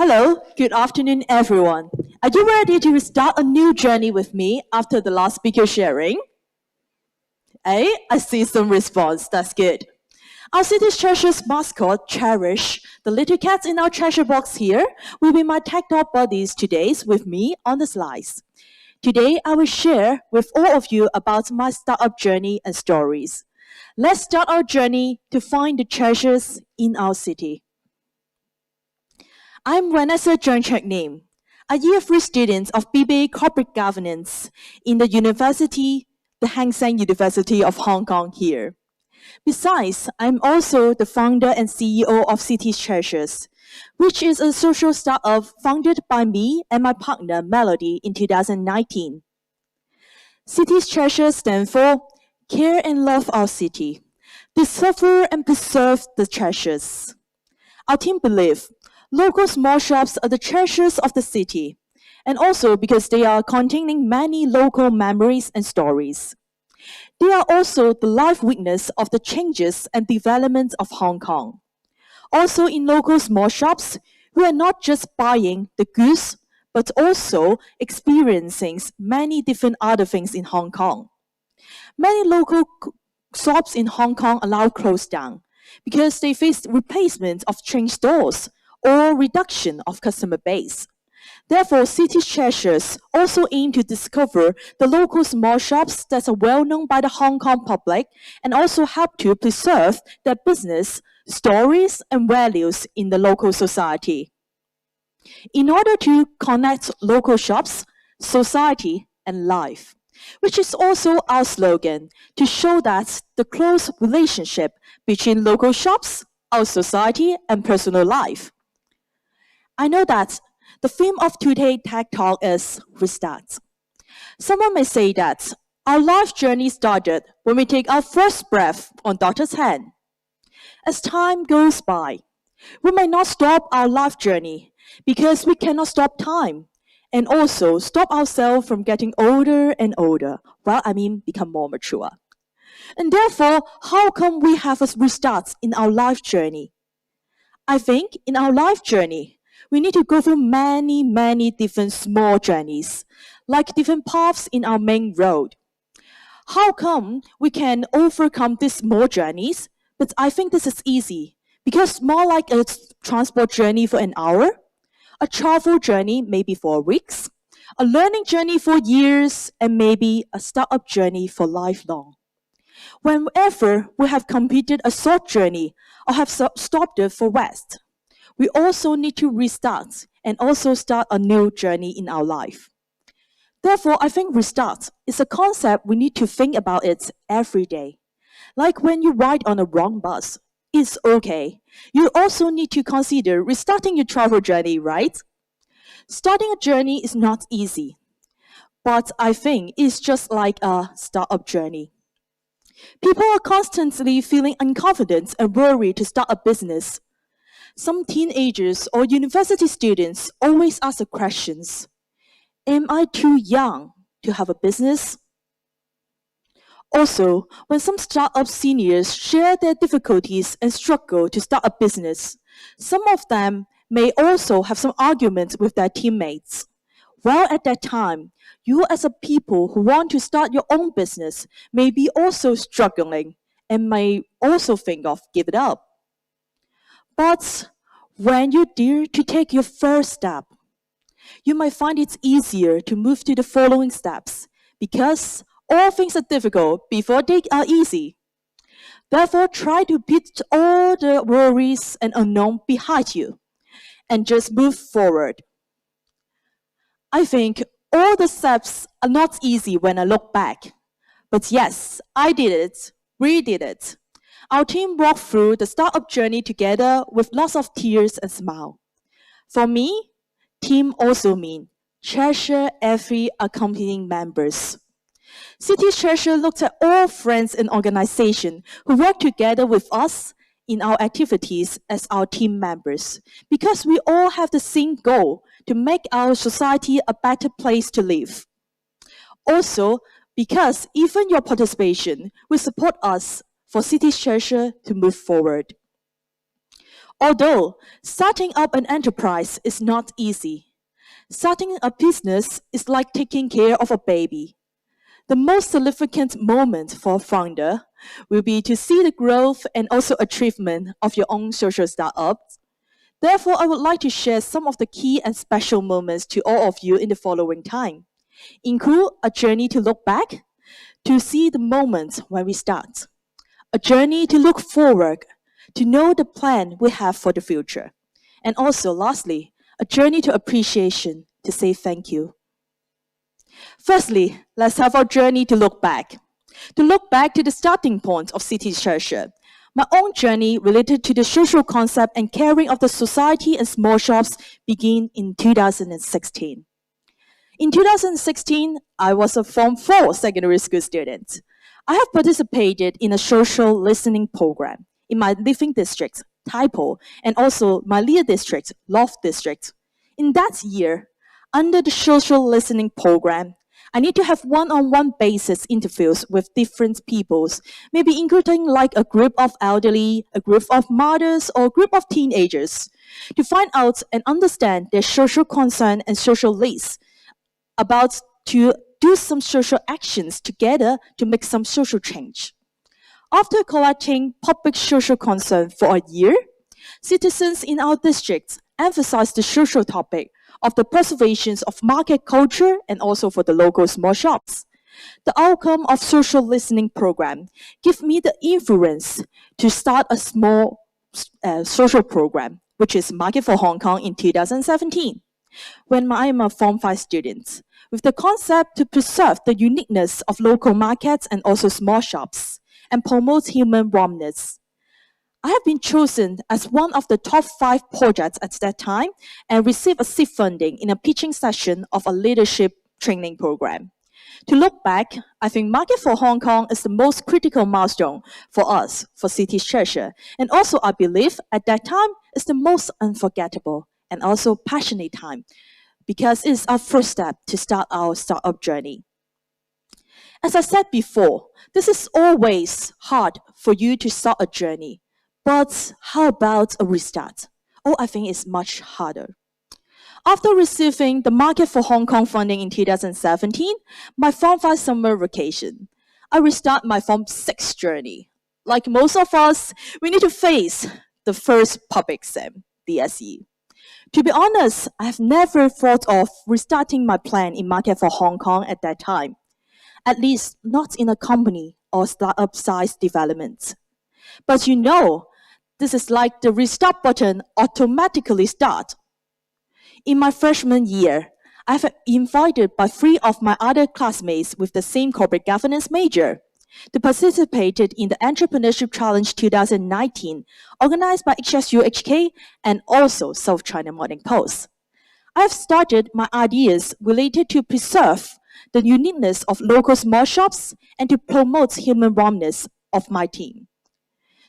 Hello, good afternoon, everyone. Are you ready to start a new journey with me after the last speaker sharing? Hey, I see some response. That's good. Our city's treasures mascot, Cherish, the little cat in our treasure box here, will be my tech talk buddies today with me on the slides. Today, I will share with all of you about my startup journey and stories. Let's start our journey to find the treasures in our city. I'm Vanessa Cheuk-nam, a year 3 student of BBA Corporate Governance in the Hang Seng University of Hong Kong here. Besides, I'm also the founder and CEO of Cities Treasures, which is a social startup founded by me and my partner Melody in 2019. Cities Treasures stand for Care and Love Our City, Discover and Preserve the Treasures. Our team believes local small shops are the treasures of the city, and also because they are containing many local memories and stories. They are also the live witness of the changes and development of Hong Kong. Also in local small shops, we are not just buying the goods, but also experiencing many different other things in Hong Kong. Many local shops in Hong Kong are now closed down because they face replacement of chain stores or reduction of customer base. Therefore, City Treasures also aim to discover the local small shops that are well known by the Hong Kong public and also help to preserve their business, stories, and values in the local society. In order to connect local shops, society, and life, which is also our slogan to show that the close relationship between local shops, our society, and personal life. I know that the theme of today's Tech Talk is Restart. Someone may say that our life journey started when we take our first breath on doctor's hand. As time goes by, we may not stop our life journey because we cannot stop time and also stop ourselves from getting older and older, become more mature. And therefore, how come we have a restart in our life journey? I think in our life journey, we need to go through many different small journeys, like different paths in our main road. How come we can overcome these small journeys? But I think this is easy, because more like a transport journey for an hour, a travel journey maybe for weeks, a learning journey for years, and maybe a startup journey for lifelong. Whenever we have completed a short journey or have stopped it for rest, we also need to restart and also start a new journey in our life. Therefore, I think restart is a concept we need to think about it every day. Like when you ride on a wrong bus, it's okay. You also need to consider restarting your travel journey, right? Starting a journey is not easy, but I think it's just like a startup journey. People are constantly feeling unconfident and worried to start a business. Some teenagers or university students always ask the questions, am I too young to have a business? Also, when some startup seniors share their difficulties and struggle to start a business, some of them may also have some arguments with their teammates. While at that time, you as a people who want to start your own business may be also struggling and may also think of give it up. But when you dare to take your first step, you might find it easier to move to the following steps because all things are difficult before they are easy. Therefore, try to put all the worries and unknown behind you and just move forward. I think all the steps are not easy when I look back. But yes, I did it. We did it. Our team walked through the startup journey together with lots of tears and smile. For me, team also means treasure every accompanying members. City Treasure looked at all friends and organizations who work together with us in our activities as our team members, because we all have the same goal to make our society a better place to live. Also, because even your participation will support us for City Treasure to move forward. Although starting up an enterprise is not easy, starting a business is like taking care of a baby. The most significant moment for a founder will be to see the growth and also achievement of your own social startups. Therefore, I would like to share some of the key and special moments to all of you in the following time. Include a journey to look back, to see the moments when we start. A journey to look forward, to know the plan we have for the future. And also, lastly, a journey to appreciation, to say thank you. Firstly, let's have our journey to look back. To look back to the starting point of TEDxHSUHK, my own journey related to the social concept and caring of the society and small shops began in 2016. In 2016, I was a Form 4 secondary school student. I have participated in a social listening program in my living district, Taipo, and also my Leah district, Loft district. In that year, under the social listening program, I need to have one-on-one basis interviews with different peoples, maybe including like a group of elderly, a group of mothers, or a group of teenagers, to find out and understand their social concern and social needs, about to do some social actions together to make some social change. After collecting public social concern for a year, citizens in our districts emphasized the social topic of the preservation of market culture and also for the local small shops. The outcome of social listening program gave me the influence to start a small social program, which is Market for Hong Kong in 2017. When I am a Form 5 student, with the concept to preserve the uniqueness of local markets and also small shops, and promote human warmness. I have been chosen as one of the top 5 projects at that time and received a seed funding in a pitching session of a leadership training program. To look back, I think Market for Hong Kong is the most critical milestone for us, for TEDxHSUHK, and also I believe at that time is the most unforgettable and also passionate time because it's our first step to start our startup journey. As I said before, this is always hard for you to start a journey. But how about a restart? Oh, I think it's much harder. After receiving the Market for Hong Kong funding in 2017, my Form 5 summer vacation, I restart my Form 6 journey. Like most of us, we need to face the first public exam, the SE. To be honest, I have never thought of restarting my plan in Market for Hong Kong at that time. At least not in a company or startup size development. But you know, this is like the restart button automatically start. In my freshman year, I have invited by 3 of my other classmates with the same corporate governance major to participate in the Entrepreneurship Challenge 2019, organized by HSUHK and also South China Morning Post. I have started my ideas related to preserve the uniqueness of local small shops and to promote human warmness of my team.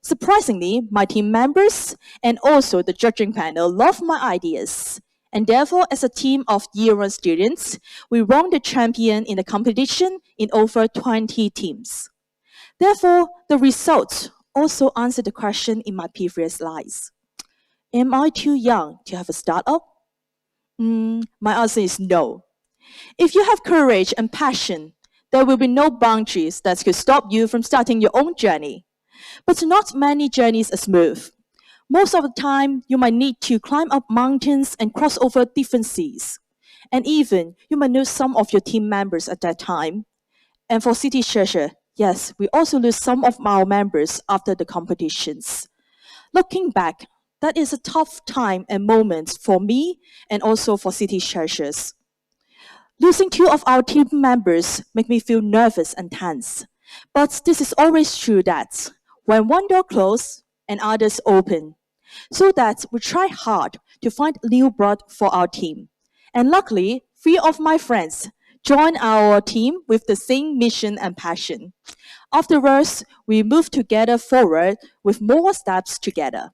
Surprisingly, my team members and also the judging panel love my ideas. And therefore, as a team of Year 1 students, we won the champion in the competition in over 20 teams. Therefore, the results also answer the question in my previous slides. Am I too young to have a startup? My answer is no. If you have courage and passion, there will be no boundaries that could stop you from starting your own journey. But not many journeys are smooth. Most of the time, you might need to climb up mountains and cross over different seas. And even, you might lose some of your team members at that time. And for TEDxHSUHK, yes, we also lose some of our members after the competitions. Looking back, that is a tough time and moment for me and also for TEDxHSUHK. Losing 2 of our team members make me feel nervous and tense. But this is always true that when one door closes and others open, so that we try hard to find new blood for our team. And luckily, 3 of my friends joined our team with the same mission and passion. Afterwards, we moved together forward with more steps together.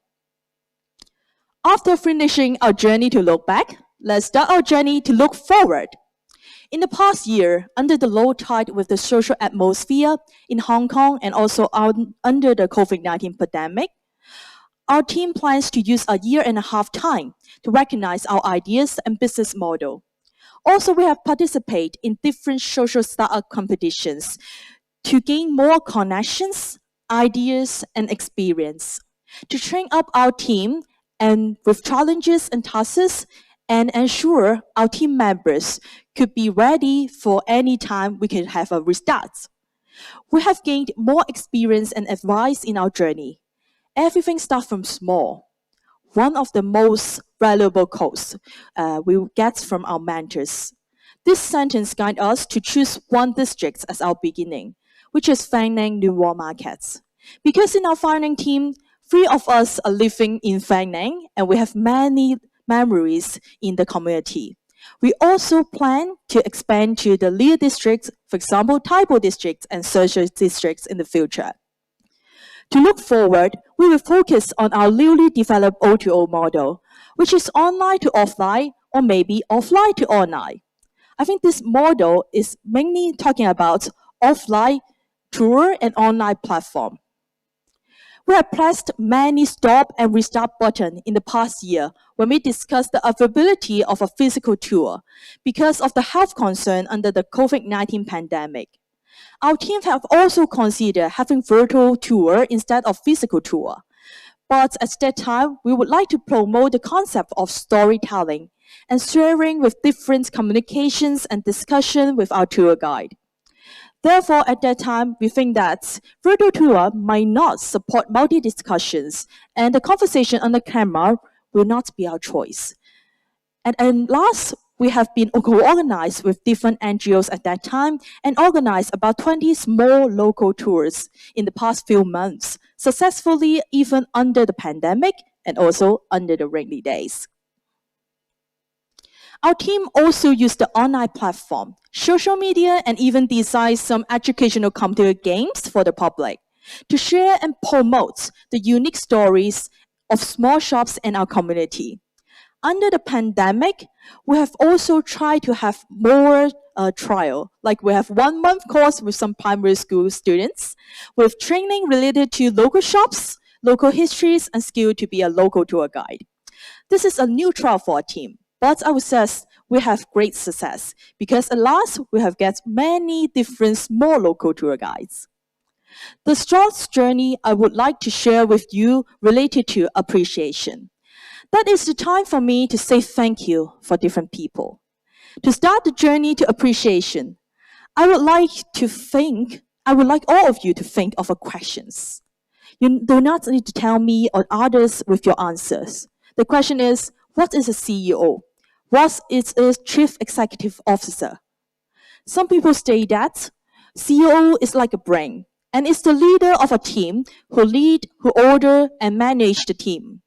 After finishing our journey to look back, let's start our journey to look forward. In the past year, under the low tide with the social atmosphere in Hong Kong and also under the COVID-19 pandemic, Our team plans to use a year and a half time to recognize our ideas and business model. Also, we have participated in different social startup competitions to gain more connections, ideas, and experience, to train up our team and with challenges and tasks, and ensure our team members could be ready for any time we can have a restart. We have gained more experience and advice in our journey. Everything starts from small. One of the most valuable quotes we get from our mentors. This sentence guides us to choose one district as our beginning, which is Phang Nang New World Markets. Because in our founding team, 3 of us are living in Phang Nang, and we have many memories in the community. We also plan to expand to the Leer districts, for example, Taipo districts and social districts in the future. To look forward, we will focus on our newly developed O2O model, which is online to offline or maybe offline to online. I think this model is mainly talking about offline tour and online platform. We have pressed many stop and restart buttons in the past year when we discussed the availability of a physical tour because of the health concern under the COVID-19 pandemic. Our teams have also considered having virtual tour instead of physical tour. But at that time, we would like to promote the concept of storytelling and sharing with different communications and discussion with our tour guide. Therefore, at that time, we think that virtual tour might not support multi-discussions, and the conversation on the camera will not be our choice. And last, we have been co-organized with different NGOs at that time and organized about 20 small local tours in the past few months, successfully even under the pandemic and also under the rainy days. Our team also used the online platform, social media, and even designed some educational computer games for the public to share and promote the unique stories of small shops in our community. Under the pandemic, we have also tried to have more trial. Like we have 1 month course with some primary school students with training related to local shops, local histories, and skill to be a local tour guide. This is a new trial for our team, but I would say we have great success because at last we have get many different small local tour guides. The short journey I would like to share with you related to appreciation. That is the time for me to say thank you for different people. To start the journey to appreciation, I would like all of you to think of a questions. You do not need to tell me or others with your answers. The question is, what is a CEO? What is a Chief Executive Officer? Some people say that CEO is like a brain and is the leader of a team who lead, who order, and manage the team.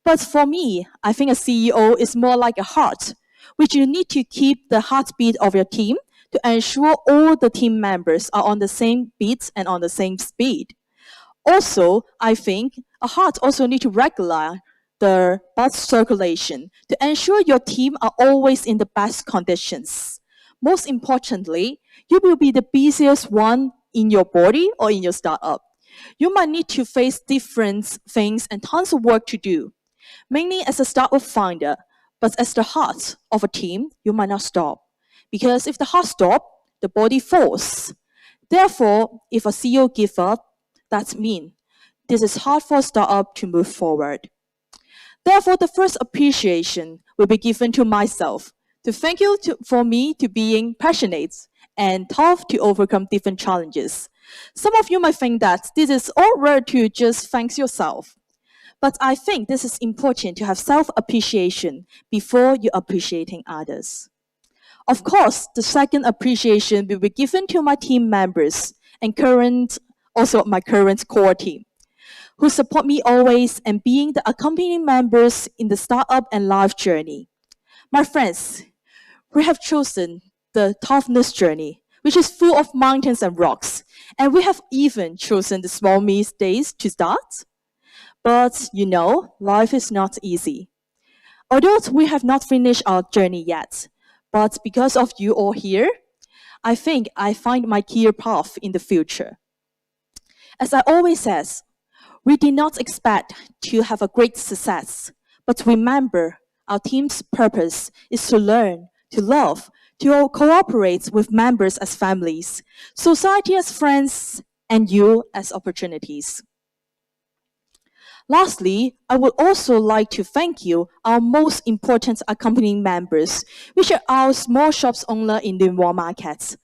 But for me, I think a CEO is more like a heart, which you need to keep the heartbeat of your team to ensure all the team members are on the same beat and on the same speed. Also, I think a heart also need to regulate the blood circulation to ensure your team are always in the best conditions. Most importantly, you will be the busiest one in your body or in your startup. You might need to face different things and tons of work to do. Mainly as a startup founder, but as the heart of a team, you might not stop. Because if the heart stops, the body falls. Therefore, if a CEO gives up, that means this is hard for a startup to move forward. Therefore, the first appreciation will be given to myself, to thank you for me to being passionate and tough to overcome different challenges. Some of you might think that this is all right to just thank yourself. But I think this is important to have self-appreciation before you appreciating others. Of course, the second appreciation will be given to my team members and also my current core team, who support me always and being the accompanying members in the startup and life journey. My friends, we have chosen the toughness journey, which is full of mountains and rocks, and we have even chosen the small mistakes to start. But you know, life is not easy. Although we have not finished our journey yet, but because of you all here, I think I find my clear path in the future. As I always says, We did not expect to have a great success, but remember, our team's purpose is to learn, to love, to cooperate with members as families, society as friends, and you as opportunities. Lastly, I would also like to thank you, our most important accompanying members, which are our small shops owner in the Wall markets.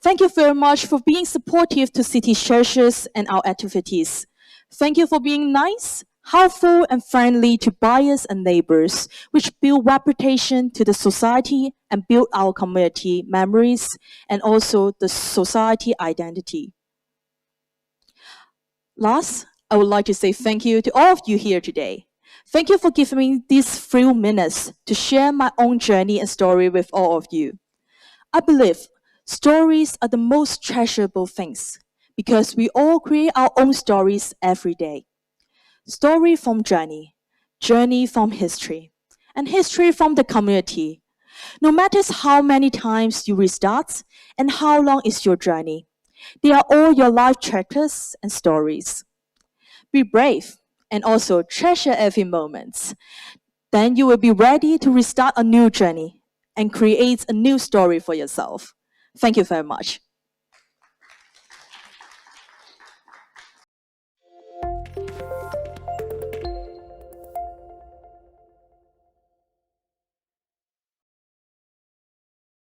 Thank you very much for being supportive to city churches and our activities. Thank you for being nice, helpful, and friendly to buyers and neighbors, which build reputation to the society and build our community memories and also the society identity. Last, I would like to say thank you to all of you here today. Thank you for giving me these few minutes to share my own journey and story with all of you. I believe stories are the most treasurable things because we all create our own stories every day. Story from journey, journey from history, and history from the community. No matter how many times you restart and how long is your journey, they are all your life chapters and stories. Be brave and also treasure every moment. Then you will be ready to restart a new journey and create a new story for yourself. Thank you very much.